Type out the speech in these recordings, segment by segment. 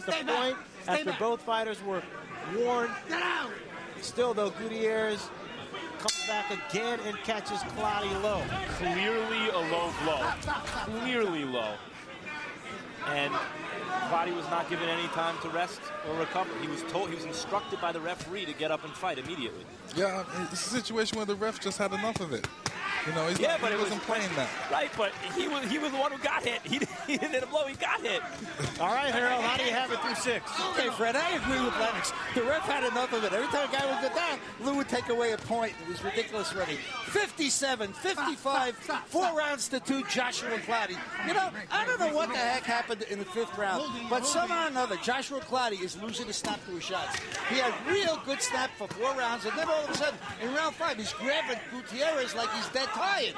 finalized the point after both fighters were warned. Still, though, Gutierrez comes back again and catches Clottey low. Clearly a low blow. Clearly low. And Clottey was not given any time to rest or recover. He was instructed by the referee to get up and fight immediately. Yeah, it's a situation where the ref just had enough of it. You know, he wasn't playing that. Right, but he was the one who got hit. He didn't hit a blow, he got hit. All right, Harold, how do you have it through 6? Okay, Fred, I agree with Lennox. The ref had enough of it. Every time a guy would go down, Lou would take away a point. It was ridiculous already. 57, 55, 4 rounds to 2, Joshua Clottey. You know, I don't know what the heck happened in the 5th round, but somehow or another, Joshua Clottey is losing the snap to his shots. He had real good snap for 4 rounds, and then all of a sudden, in round 5, he's grabbing Gutierrez like he's dead tired.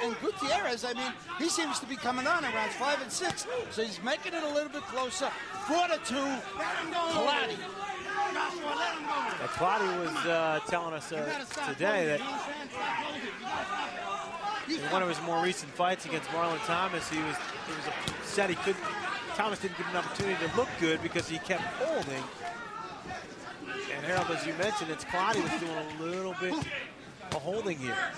And Gutierrez, I mean, he seems to be coming on in rounds 5 and 6, so he's making it a little bit closer. 4-2, Clottey. Clottey was telling us today that in one of his more recent fights against Marlon Thomas, said he couldn't. Thomas didn't give him an opportunity to look good because he kept holding. And Harold, as you mentioned, it's Clottey was doing a little bit of holding here.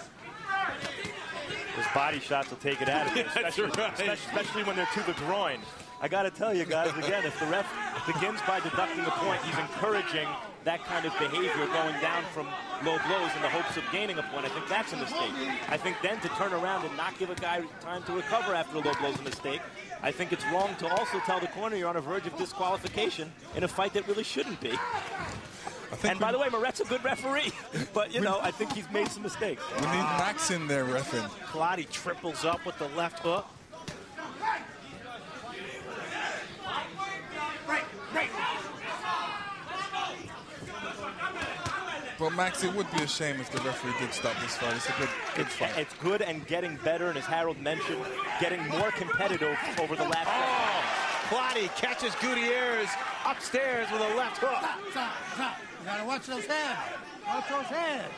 His body shots will take it out of him, especially when they're to the groin. I got to tell you guys, again, if the ref begins by deducting a point, he's encouraging that kind of behavior going down from low blows in the hopes of gaining a point. I think that's a mistake. I think then to turn around and not give a guy time to recover after a low blow is a mistake. I think it's wrong to also tell the corner you're on a verge of disqualification in a fight that really shouldn't be. And by the way, Moret's a good referee, but, you know, I think he's made some mistakes. We need Max in there reffing. Clottey triples up with the left hook. But Max, it would be a shame if the referee did stop this fight. It's a good fight. It's good and getting better, and as Harold mentioned, getting more competitive over the last round. Clottey catches Gutierrez upstairs with a left hook. Stop. You gotta watch those hands. Watch those hands.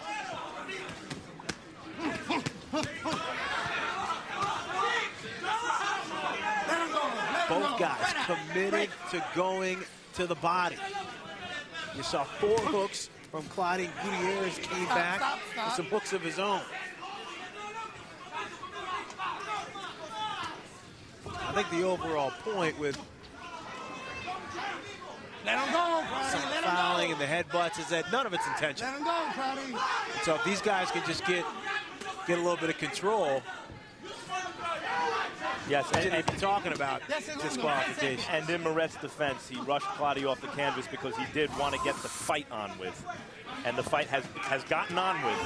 Both guys committed to going to the body. You saw 4 hooks from Clottey. Gutierrez came back with some hooks of his own. I think the overall point with some fouling and the headbutts is that none of it's intentional. Let him go, Clottey. So if these guys can just get a little bit of control, yes, and you're talking about disqualification. And in Moret's defense, he rushed Clottey off the canvas because he did want to get the fight on with. And the fight has gotten on with.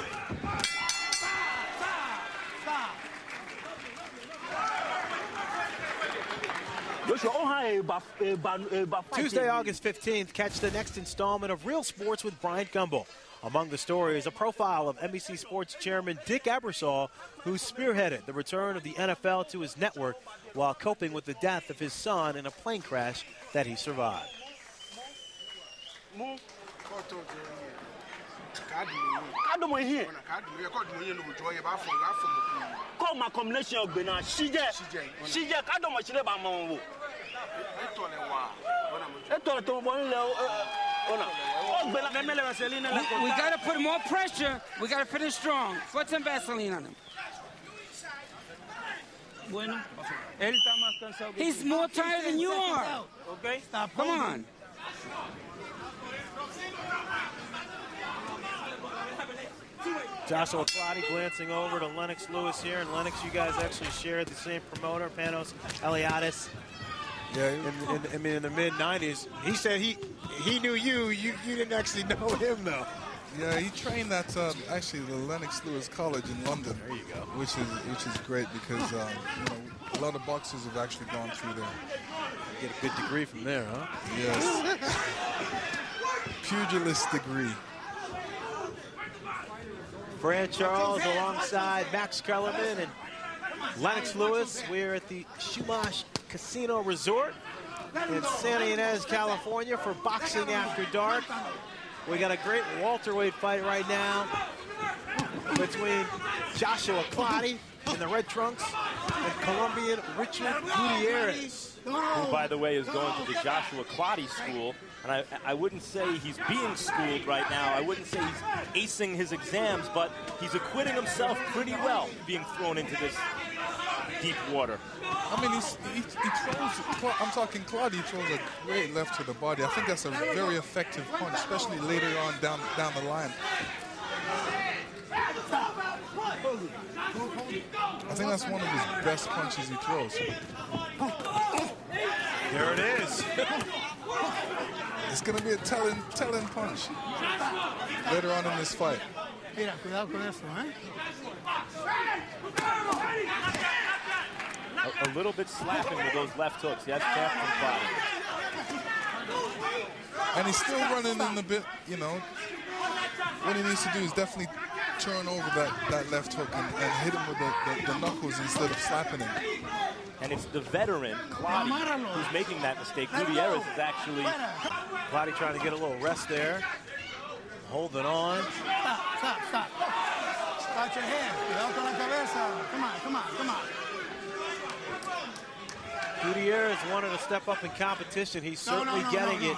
Tuesday, August 15th, catch the next installment of Real Sports with Bryant Gumbel. Among the stories, a profile of NBC Sports chairman Dick Ebersol, who spearheaded the return of the NFL to his network while coping with the death of his son in a plane crash that he survived. We got to put more pressure. We got to finish strong. Put some Vaseline on him. He's more tired than you are. Okay, stop. Come on. Joshua Clottey glancing over to Lennox Lewis here. And Lennox, you guys actually shared the same promoter, Panos Eliadis. Yeah, in the mid-90s. He said he knew you. You didn't actually know him, though. Yeah, he trained at actually the Lennox Lewis College in London. There you go. Which is great because you know, a lot of boxers have actually gone through there. Get a good degree from there, huh? Yes. Pugilist degree. Fran Charles alongside Max Kellerman and Lennox Lewis. We're at the Chumash Casino Resort in Santa Ynez, California for Boxing After Dark. We got a great welterweight fight right now between Joshua Clottey in the red trunks and Colombian Richard Gutierrez, who, by the way, is going to the Joshua Clottey school. And I wouldn't say he's being schooled right now. I wouldn't say he's acing his exams, but he's acquitting himself pretty well being thrown into this deep water. I mean, he throws, I'm talking Clottey, throws a great left to the body. I think that's a very effective punch, especially later on down the line. I think that's one of his best punches he throws. There it is. It's going to be a telling punch later on in this fight. A little bit slapping with those left hooks. That's tough from Clottey. And he's still running in the bit, you know. What he needs to do is definitely turn over that left hook and hit him with the knuckles instead of slapping him. And it's the veteran, Clottey, who's making that mistake. Gutierrez is actually... Clottey trying to get a little rest there. Holding on. Stop. Watch your hand. Cuidado con la cabeza. Come on. Gutierrez wanted to step up in competition. He's certainly getting it.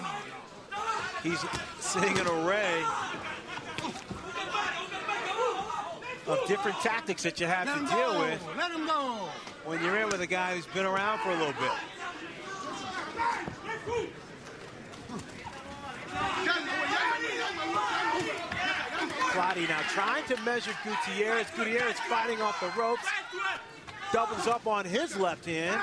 He's seeing an array of different tactics that you have to deal with when you're in with a guy who's been around for a little bit. Clottey now trying to measure Gutierrez. Gutierrez fighting off the ropes. Doubles up on his left hand.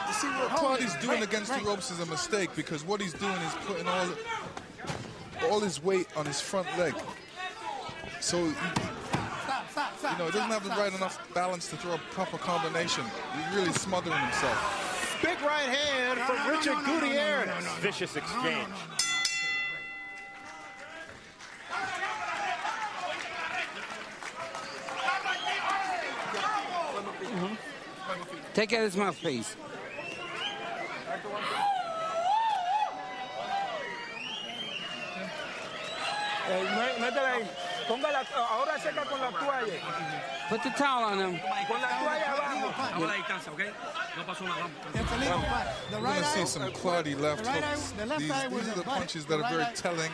You see what Clottey's doing against the ropes is a mistake, because what he's doing is putting all his weight on his front leg. So, he doesn't have the right enough balance to throw a proper combination. He's really smothering himself. Big right hand from Richard Gutierrez. Vicious exchange. Take out his mouthpiece. Put the towel on him. We're going to see some Clottey left hooks. These are the punches that are very telling,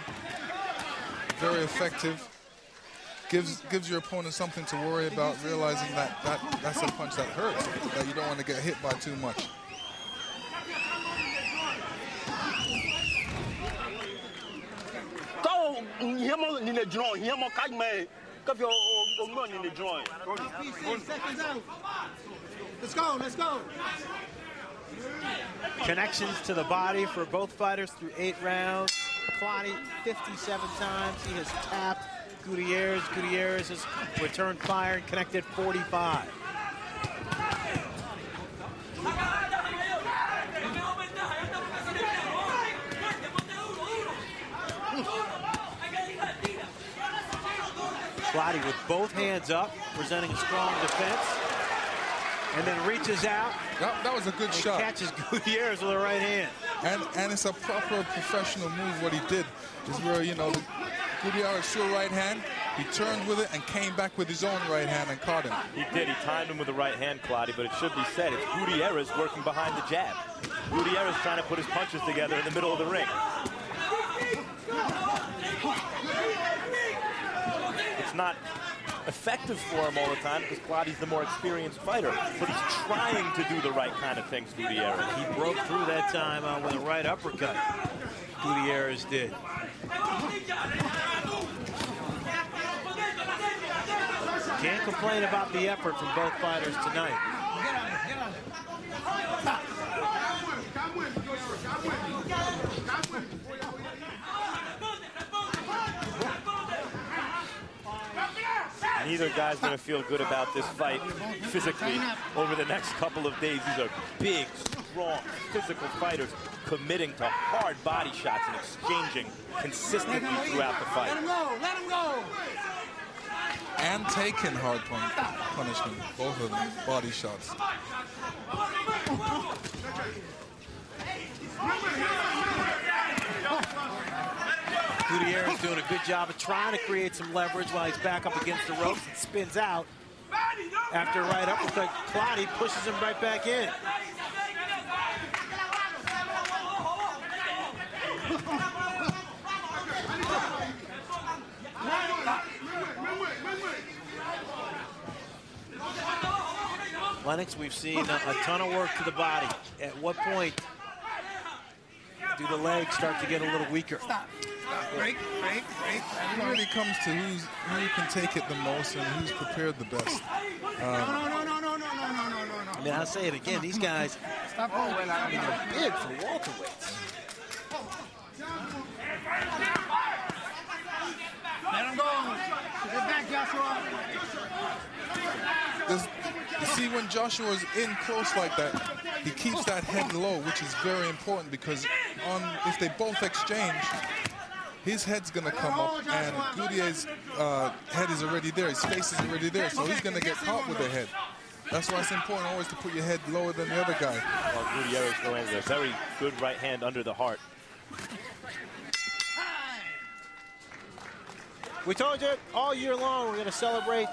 very effective. Gives your opponent something to worry about, realizing that's a punch that hurts, that you don't want to get hit by too much. Let's go. Connections to the body for both fighters through 8 rounds. Clottey 57 times. He has tapped Gutierrez. Gutierrez has returned fire and connected 45. Clottey with both hands up, presenting a strong defense, and then reaches out. That was a good shot. Catches Gutierrez with the right hand. And it's a proper professional move. What he did is where, Gutierrez threw a right hand, he turned with it and came back with his own right hand and caught him. He did. He timed him with the right hand, Clottey, but it should be said, it's Gutierrez working behind the jab. Gutierrez trying to put his punches together in the middle of the ring. It's not effective for him all the time because Clottey's the more experienced fighter, but he's trying to do the right kind of things, Gutierrez. He broke through that time with a right uppercut. Gutierrez did. Can't complain about the effort from both fighters tonight. Neither guy's going to feel good about this fight physically over the next couple of days. These are big, strong, physical fighters committing to hard body shots and exchanging consistently throughout the fight. Let him go. And taking hard punishment, both of them, body shots. Gutierrez doing a good job of trying to create some leverage while he's back up against the ropes and spins out. After right uppercut, Clottey pushes him right back in. Lennox, we've seen a ton of work to the body. At what point do the legs start to get a little weaker? Stop. Break. It really comes to who can take it the most and who's prepared the best. No. I mean, I'll say it again. These guys, Stop. I mean, they're big for welterweights. Let him go. Get back, Joshua. You see, when Joshua's in close like that, he keeps that head low, which is very important because if they both exchange, his head's going to come up, and Gutierrez's head is already there. His face is already there, so he's going to get caught with the head. That's why it's important always to put your head lower than the other guy. Well, Gutierrez going with a very good right hand under the heart. We told you all year long we're going to celebrate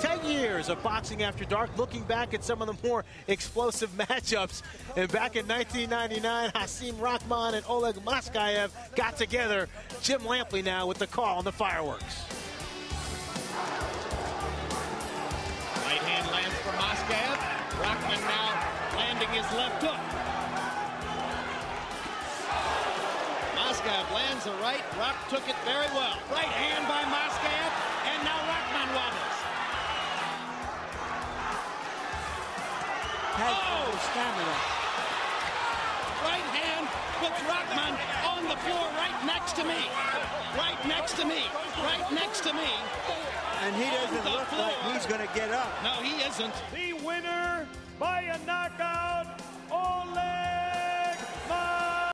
10 years of Boxing After Dark, looking back at some of the more explosive matchups. And back in 1999, Hasim Rahman and Oleg Maskayev got together. Jim Lampley now with the call on the fireworks. Right hand lands for Maskayev. Rahman now landing his left hook. Maskayev lands a right. Rock took it very well. Right hand by Maskayev, and now Rahman wobbles. Stamina. Right hand puts Rahman on the floor right next to me. Right next to me. Right next to me. And he doesn't look like he's going to get up. No, he isn't. The winner by a knockout, Oleg